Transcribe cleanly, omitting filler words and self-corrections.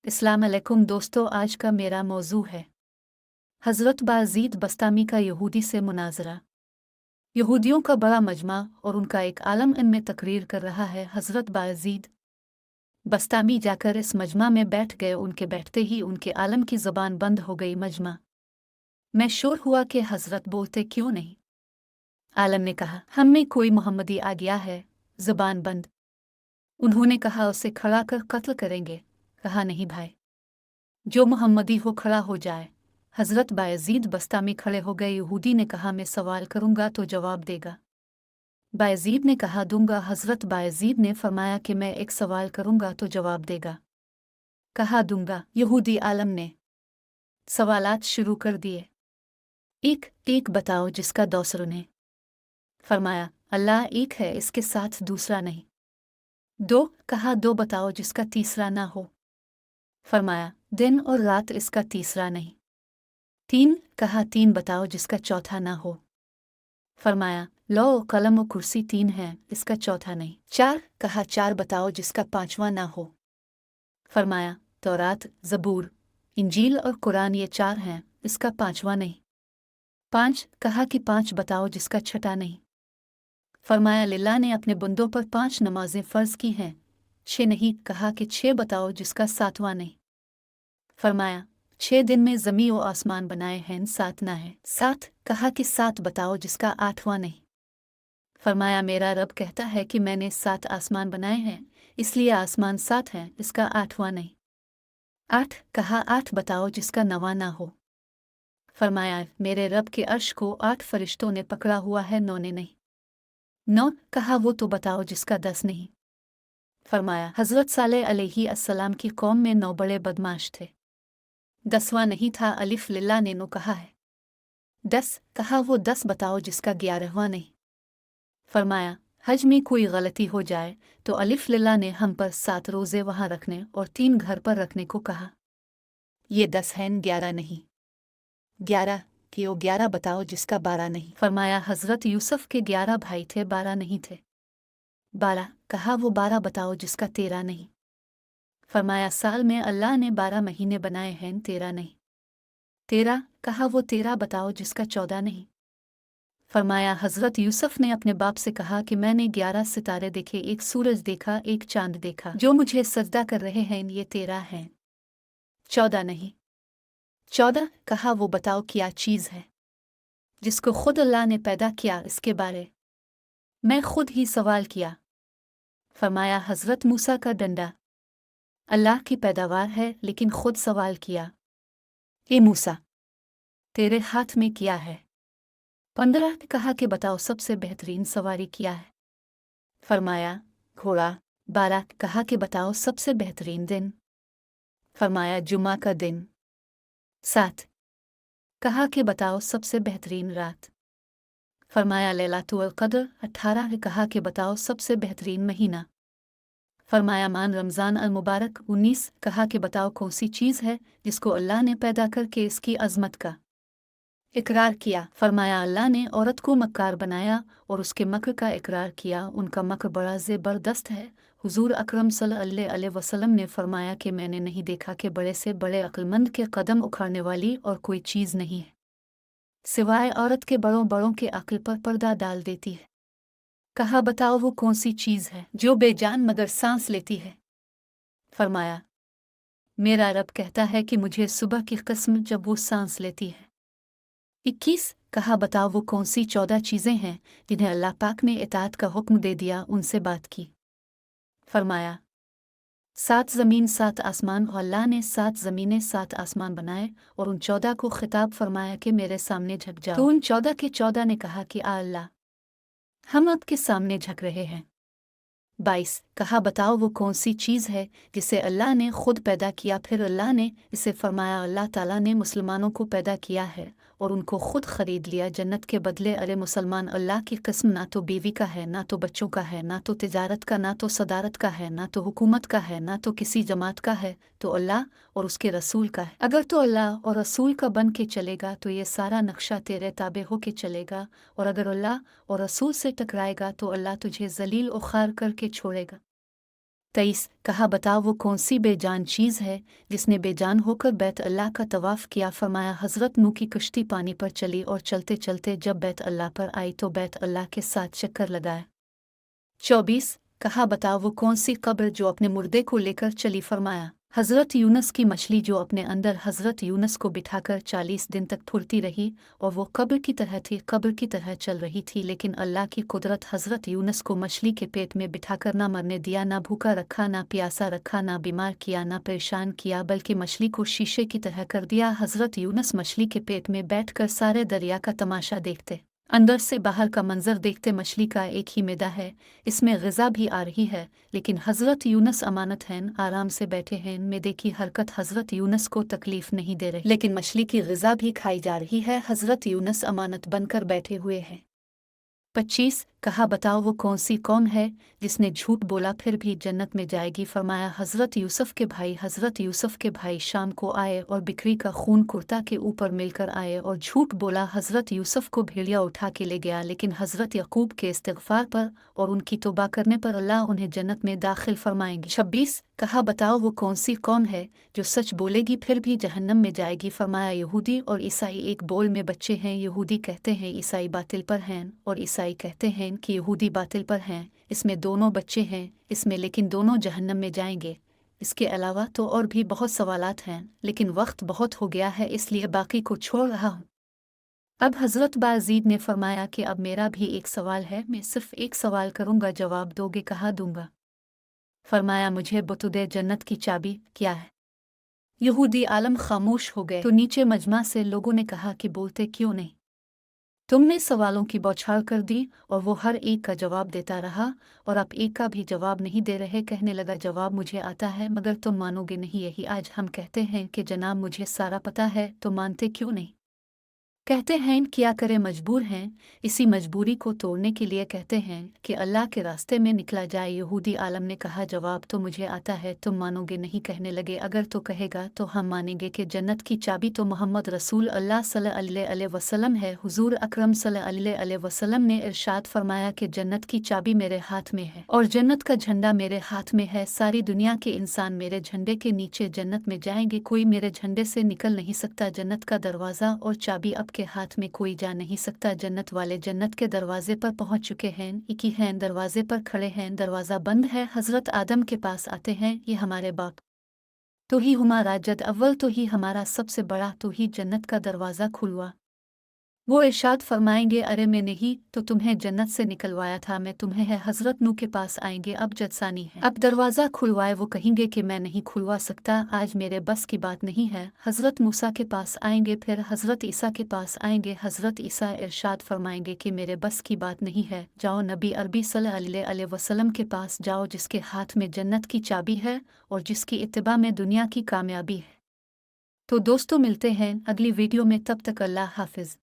अस्सलाम अलैकुम दोस्तों, आज का मेरा मौजू है हज़रत बायज़ीद बस्तामी का यहूदी से मुनाजरा। यहूदियों का बड़ा मजमा और उनका एक आलम इनमें तकरीर कर रहा है। हज़रत बायज़ीद बस्तामी जाकर इस मजमा में बैठ गए। उनके बैठते ही उनके आलम की ज़बान बंद हो गई। मजमा में शोर हुआ कि हज़रत बोलते क्यों नहीं। आलम ने कहा, हम में कोई मोहम्मदी आ गया है। ज़बान बंद। उन्होंने कहा, उसे खड़ा कर कत्ल करेंगे। कहा, नहीं भाई, जो मोहम्मदी हो खड़ा हो जाए। हज़रत बायज़ीद बस्तामी खड़े हो गए। यहूदी ने कहा, मैं सवाल करूंगा तो जवाब देगा। बायज़ीद ने कहा, दूंगा। हज़रत बायज़ीद ने फरमाया कि मैं एक सवाल करूंगा तो जवाब देगा। कहा, दूंगा। यहूदी आलम ने सवालात शुरू कर दिए। एक एक बताओ जिसका दूसरों ने। फरमाया, अल्लाह एक है, इसके साथ दूसरा नहीं। दो कहा, दो बताओ जिसका तीसरा ना हो। फरमाया, दिन और रात, इसका तीसरा नहीं। तीन कहा, तीन बताओ जिसका चौथा ना हो। फरमाया, लो कलम और कुर्सी तीन हैं, इसका चौथा नहीं। चार कहा, चार बताओ जिसका पांचवा ना हो। फरमाया, तौरात, ज़बूर, इंजील और कुरान, ये चार हैं, इसका पांचवा नहीं। पांच कहा कि पांच बताओ जिसका छठा नहीं। फरमाया, लिल्लाह ने अपने बंदों पर 5 नमाजें फ़र्ज की हैं। 6 नहीं। कहा कि 6 बताओ जिसका सातवां नहीं। फरमाया, 6 दिन में ज़मीं और आसमान बनाए हैं, 7 ना है। 7 कहा कि 7 बताओ जिसका आठवां नहीं। फरमाया, मेरा रब कहता है कि मैंने 7 आसमान बनाए हैं, इसलिए आसमान 7 हैं, इसका आठवां नहीं। 8 कहा, 8 बताओ जिसका नवां ना हो। फरमाया, मेरे रब के अर्श को 8 फरिश्तों ने पकड़ा हुआ है, 9 ने नहीं। 9 कहा, वो तो बताओ जिसका 10 नहीं। फरमाया, हज़रत सालेह अलैहि अस्सलाम की कौम में 9 बड़े बदमाश थे, 10वां नहीं था। अलिफ लिल्लाह ने नो कहा है। 10 कहा, वो 10 बताओ जिसका 11वां नहीं। फरमाया, हज में कोई गलती हो जाए तो अलिफ लिल्लाह ने हम पर 7 रोज़े वहाँ रखने और 3 घर पर रखने को कहा। ये 10 हैं, 11 नहीं। 11 कि वो 11 बताओ जिसका 12 नहीं। फरमाया, हज़रत यूसुफ के 11 भाई थे, 12 नहीं थे। 12 कहा, वो 12 बताओ जिसका 13 नहीं। फरमाया, साल में अल्लाह ने 12 महीने बनाए हैं, 13 नहीं। 13 कहा, वो 13 बताओ जिसका 14 नहीं। फरमाया, हज़रत यूसुफ ने अपने बाप से कहा कि मैंने 11 सितारे देखे, एक सूरज देखा, एक चांद देखा, जो मुझे सजदा कर रहे हैं, ये 13 हैं, 14 नहीं। 14 कहा, वो बताओ क्या चीज़ है जिसको खुद अल्लाह ने पैदा किया, इसके बारे मैं खुद ही सवाल किया। फरमाया, हज़रत मूसा का डंडा अल्लाह की पैदावार है, लेकिन खुद सवाल किया, ए मूसा, तेरे हाथ में क्या है। 15 कहा कि बताओ सबसे बेहतरीन सवारी क्या है। फरमाया, घोड़ा। 12 कहा कि बताओ सबसे बेहतरीन दिन। फरमाया, जुमा का दिन। 7 कहा कि बताओ सबसे बेहतरीन रात। फरमाया, लैलातुल क़द्र। 18 कहा कि बताओ सबसे बेहतरीन महीना। फरमाया, मान रमज़ान अल मुबारक। 19 कहा कि बताओ कौन सी चीज़ है जिसको अल्लाह ने पैदा करके इसकी अज़मत का इकरार किया। फरमाया, अल्लाह ने औरत को मक्कार बनाया और उसके मक्र का इकरार किया, उनका मक्र बड़ा ज़बरदस्त है। हुजूर अकरम सल्लल्लाहु अलैहि वसल्लम ने फरमाया कि मैंने नहीं देखा कि बड़े से बड़े अक्लमंद के कदम उखाड़ने वाली और कोई चीज़ नहीं है सिवाय औरत के बड़ों बड़ों के अक्ल पर पर्दा डाल देती है। कहा, बताओ वो कौन सी चीज़ है जो बेजान मगर सांस लेती है। फरमाया, मेरा रब कहता है कि मुझे सुबह की कसम जब वो सांस लेती है। 21 कहा, बताओ वो कौन सी 14 चीज़ें हैं जिन्हें अल्लाह पाक ने इताअत का हुक्म दे दिया, उनसे बात की। फरमाया, 7 ज़मीन 7 आसमान, और अल्लाह ने 7 ज़मीनें 7 आसमान बनाए और उन 14 को खिताब फरमाया कि मेरे सामने झक जाओ। तो उन 14 के 14 ने कहा कि आ अल्लाह, हम आपके सामने झक रहे हैं। 22 कहा, बताओ वो कौन सी चीज़ है जिसे अल्लाह ने खुद पैदा किया। फिर अल्लाह ने इसे फरमाया, अल्लाह ताला ने मुसलमानों को पैदा किया है और उनको खुद खरीद लिया जन्नत के बदले। अरे मुसलमान, अल्लाह की कसम, ना तो बीवी का है, ना तो बच्चों का है, ना तो तिजारत का, ना तो सदारत का है, ना तो हुकूमत का है, ना तो किसी जमात का है, तो अल्लाह और उसके रसूल का है। अगर तो अल्लाह और रसूल का बन के चलेगा तो ये सारा नक्शा तेरे ताबे हो के चलेगा, और अगर अल्लाह और रसूल से टकराएगा तो अल्लाह तुझे जलील और खार करके छोड़ेगा। 23 कहा बताओ वो कौन सी बेजान चीज़ है जिसने बेजान होकर बैत अल्लाह का तवाफ़ किया। फरमाया हज़रत नूह की कश्ती पानी पर चली और चलते चलते जब बैत अल्लाह पर आई तो बैत अल्लाह के साथ चक्कर लगाया। 24 कहा बताओ वो कौन सी कब्र जो अपने मुर्दे को लेकर चली। फरमाया हज़रत यूनस की मछली जो अपने अंदर हज़रत यूनस को बिठाकर 40 दिन तक फुलती रही और वो कब्र की तरह थी, कब्र की तरह चल रही थी, लेकिन अल्लाह की कुदरत हज़रत यूनस को मछली के पेट में बिठाकर ना मरने दिया, ना भूखा रखा, ना प्यासा रखा, ना बीमार किया, ना परेशान किया, बल्कि मछली को शीशे की तरह कर दिया। हज़रत यूनस मछली के पेट में बैठकर सारे दरिया का तमाशा देखते, अंदर से बाहर का मंजर देखते। मछली का एक ही मैदा है, इसमें ग़िज़ा भी आ रही है, लेकिन हज़रत यूनस अमानत हैं, आराम से बैठे हैं। मैदे की हरकत हज़रत यूनस को तकलीफ़ नहीं दे रही, लेकिन मछली की ग़िज़ा भी खाई जा रही है। हज़रत यूनस अमानत बनकर बैठे हुए हैं। 25 कहा बताओ वो कौन सी कौम है जिसने झूठ बोला फिर भी जन्नत में जाएगी। फरमाया हज़रत यूसुफ के भाई। हज़रत यूसुफ के भाई शाम को आए और बिक्री का खून कुर्ता के ऊपर मिलकर आए और झूठ बोला। हज़रत यूसुफ को भेड़िया उठा के ले गया, लेकिन हज़रत यकूब के इस्तिग़फ़ार पर और उनकी तौबा करने पर अल्लाह उन्हें जन्नत में दाखिल फरमाएंगे। 26 कहा बताओ वो कौन सी कौम है जो सच बोलेगी फिर भी जहन्नम में जाएगी। फरमाया यहूदी और ईसाई एक बोल में बच्चे हैं। यहूदी कहते हैं ईसाई बातिल पर हैं और ईसाई कहते हैं कि यहूदी बातिल पर हैं। इसमें दोनों बच्चे हैं इसमें, लेकिन दोनों जहन्नम में जाएंगे। इसके अलावा तो और भी बहुत सवालात हैं, लेकिन वक्त बहुत हो गया है इसलिए बाकी को छोड़ रहा हूँ। अब हज़रत बाज़ीद ने फरमाया कि अब मेरा भी एक सवाल है, मैं सिर्फ एक सवाल करूँगा, जवाब दोगे? कहा दूंगा। फरमाया मुझे बतुदे जन्नत की चाबी क्या है। यहूदी आलम खामोश हो गए तो नीचे मजमा से लोगों ने कहा कि बोलते क्यों नहीं, तुमने सवालों की बौछार कर दी और वो हर एक का जवाब देता रहा और आप एक का भी जवाब नहीं दे रहे। कहने लगा जवाब मुझे आता है मगर तुम मानोगे नहीं। यही आज हम कहते हैं कि जनाब मुझे सारा पता है, तो मानते क्यों नहीं? कहते हैं क्या करें, मजबूर हैं। इसी मजबूरी को तोड़ने के लिए कहते हैं कि अल्लाह के रास्ते में निकला जाए। यहूदी आलम ने कहा जवाब तो मुझे आता है, तुम मानोगे नहीं। कहने लगे अगर तो कहेगा तो हम मानेंगे कि जन्नत की चाबी तो मोहम्मद रसूल अल्लाह सल्लल्लाहु अलैहि वसल्लम है। हुजूर अकरम सल्लल्लाहु अलैहि वसल्लम ने इरशाद फरमाया कि जन्नत की चाबी मेरे हाथ में है और जन्नत का झंडा मेरे हाथ में है। सारी दुनिया के इंसान मेरे झंडे के नीचे जन्नत में जाएंगे, कोई मेरे झंडे से निकल नहीं सकता। जन्नत का दरवाज़ा और चाबी अब के हाथ में कोई जा नहीं सकता। जन्नत वाले जन्नत के दरवाजे पर पहुंच चुके हैं, एक ही हैं, दरवाजे पर खड़े हैं, दरवाज़ा बंद है। हज़रत आदम के पास आते हैं, ये हमारे बाप तो ही हमारा जद अव्वल, तो ही हमारा सबसे बड़ा, तो ही जन्नत का दरवाज़ा खुलवा। वो इरशाद फरमाएंगे अरे मैं नहीं तो तुम्हें जन्नत से निकलवाया था, मैं तुम्हें है। हज़रत नूह के पास आएंगे, अब जदसानी है, अब दरवाज़ा खुलवाए। वो कहेंगे कि मैं नहीं खुलवा सकता, आज मेरे बस की बात नहीं है। हज़रत मूसा के पास आएंगे, फिर हज़रत ईसा के पास आएंगे। हज़रत ईसा इरशाद फरमाएंगे कि मेरे बस की बात नहीं है। जाओ नबी अरबी सल्लल्लाहु अलैहि वसल्लम के पास जाओ, जिसके हाथ में जन्नत की चाबी है और जिसकी इत्तिबा में दुनिया की कामयाबी है। तो दोस्तों मिलते हैं अगली वीडियो में, तब तक अल्लाह हाफिज़।